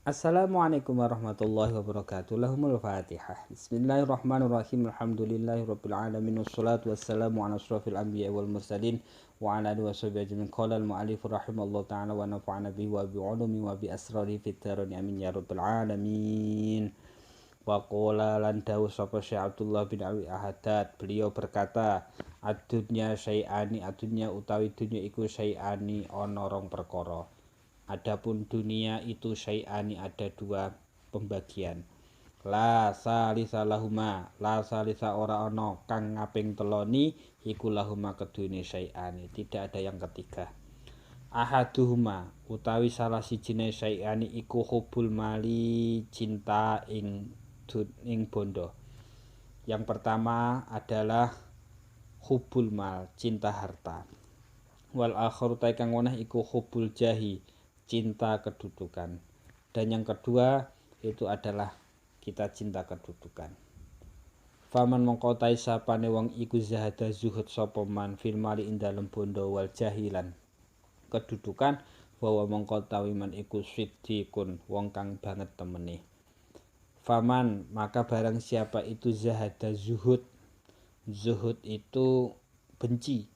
Assalamualaikum warahmatullahi wabarakatuh. Lahumul Fatihah. Bismillahirrahmanirrahim. Alhamdulillahirabbil alamin wassalatu wassalamu ala asyrofil anbiya wal mursalin wa ala alihi washabihi ajmain. Qala al muallif rahimallahu taala wa nafa'ana bihi wa bi ulumi wa bi asrari fit darain amin ya rabbal alamin. Wa qala lan dawu sapa Syekh Abdullah bin Abi Ahaddad, beliau berkata, adunya syai'ani, adunya utawi dunya iku syai'ani ana rong perkara. Adapun dunia itu syai'ani, ada dua pembagian. La salisa lahuma, la salisa ora ono kang ngaping teloni iku lahuma kedune syai'ani, tidak ada yang ketiga. Ahaduhuma utawi salah sijine syai'ani iku hubul mali, cinta ing bondo. Yang pertama adalah hubul mal, cinta harta. Wal akharu ta kang weneh iku hubul jahi, cinta kedudukan. Dan yang kedua itu adalah kita cinta kedudukan. Faman mongko ta sapane wong iku zahada zuhud sapa man fil mali ing dalem bondo wal jahilan kedudukan, bahwa mongko tawi man iku siddiqun, wong kang banget temene. Faman maka barang siapa itu zahada zuhud. Zuhud itu benci.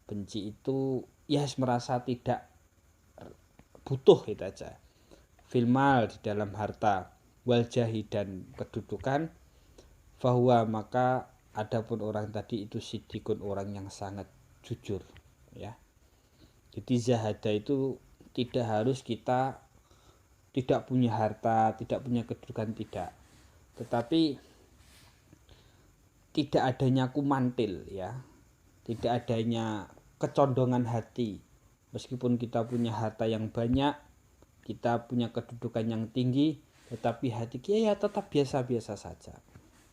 Benci itu ya merasa tidak butuh itu aja. Filmal di dalam harta, wal jahi dan kedudukan, bahwa maka adapun orang tadi itu siddiqun, orang yang sangat jujur, ya. Jadi zahada itu tidak harus kita tidak punya harta, tidak punya kedudukan, tidak. Tetapi tidak adanya kumantil, ya. Tidak adanya kecondongan hati. Meskipun kita punya harta yang banyak, kita punya kedudukan yang tinggi, tetapi hati kita ya tetap biasa-biasa saja.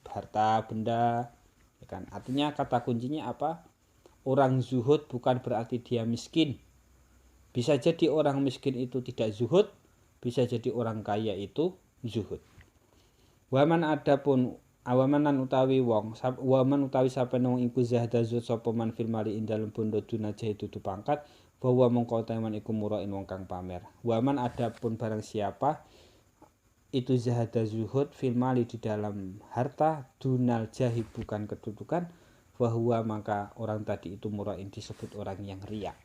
Harta, benda, ya kan? Artinya kata kuncinya apa? Orang zuhud bukan berarti dia miskin. Bisa jadi orang miskin itu tidak zuhud, bisa jadi orang kaya itu zuhud. Waman adapun awamanan utawi wong, waman utawi sapa nang iku zahada zuhud sapa man fil mali ing dalem bondo dunajah itu pangkat, bahwa mongko teman iku murain wong kang pamer. Waman adapun barang siapa itu zahada zuhud fil mali di dalam harta, dunal jahi bukan kedudukan, bahwa maka orang tadi itu murain disebut orang yang riya.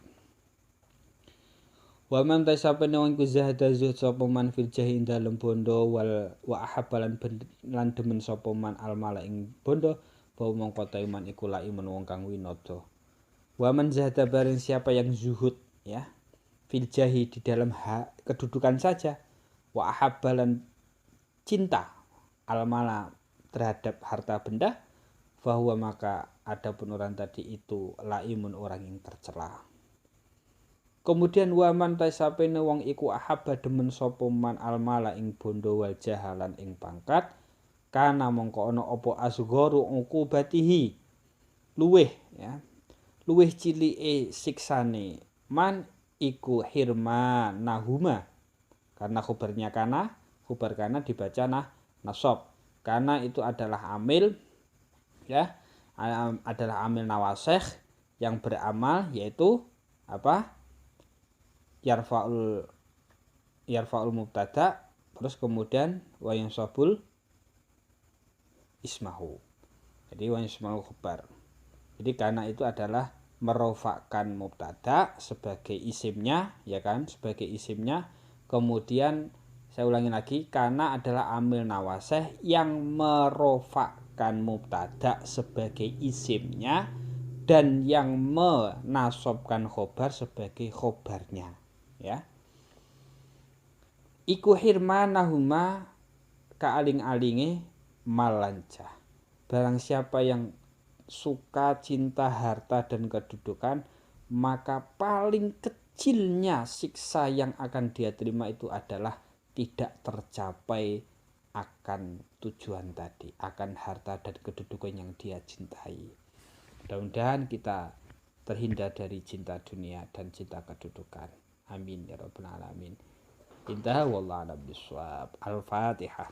Waman tasapane wong iku zahada zuhud sapa man fil jahi ing dalem bondo wal wa ahabbalan lan demen sapa man al mala ing bondo, bahwa mongko teman iku laimun wong kang winada. Waman zahada bareng siapa yang zuhud, ya, fil jahi di dalam kedudukan saja, wa ahabbalan cinta al-mala terhadap harta benda, bahwa maka adapun orang tadi itu laimun, orang yang tercela. Kemudian waman tasapene wong iku ahabba demen sapa man al-mala ing bondo wal jahalan ing pangkat, kana mongko ana apa asgharu uqubatihi, luweh, ya, luwih cilike siksane man iku hirma nahuma. Karena khubarnya khubar kana dibaca nasab. Karena itu adalah amil, ya, adalah amil nawasikh yang beramal, yaitu apa? Yarfa'ul mubtada, terus kemudian wa yansabul ismahu. Jadi wa yansabul khubar. Jadi karena itu adalah merofakkan mubtada sebagai isimnya, ya kan, sebagai isimnya. Kemudian saya ulangi lagi, karena adalah amil nawasih yang merofakkan mubtada sebagai isimnya dan yang menasobkan khobar sebagai khobarnya, ya. Iku hirmanahuma kaaling-alinge malancah. Barang siapa yang suka cinta harta dan kedudukan, maka paling kecilnya siksa yang akan dia terima itu adalah tidak tercapai akan tujuan tadi, akan harta dan kedudukan yang dia cintai. Mudah-mudahan kita terhindar dari cinta dunia dan cinta kedudukan. Amin ya rabbal alamin. Intaha wallahu a'lam bishawab. Al-Fatihah.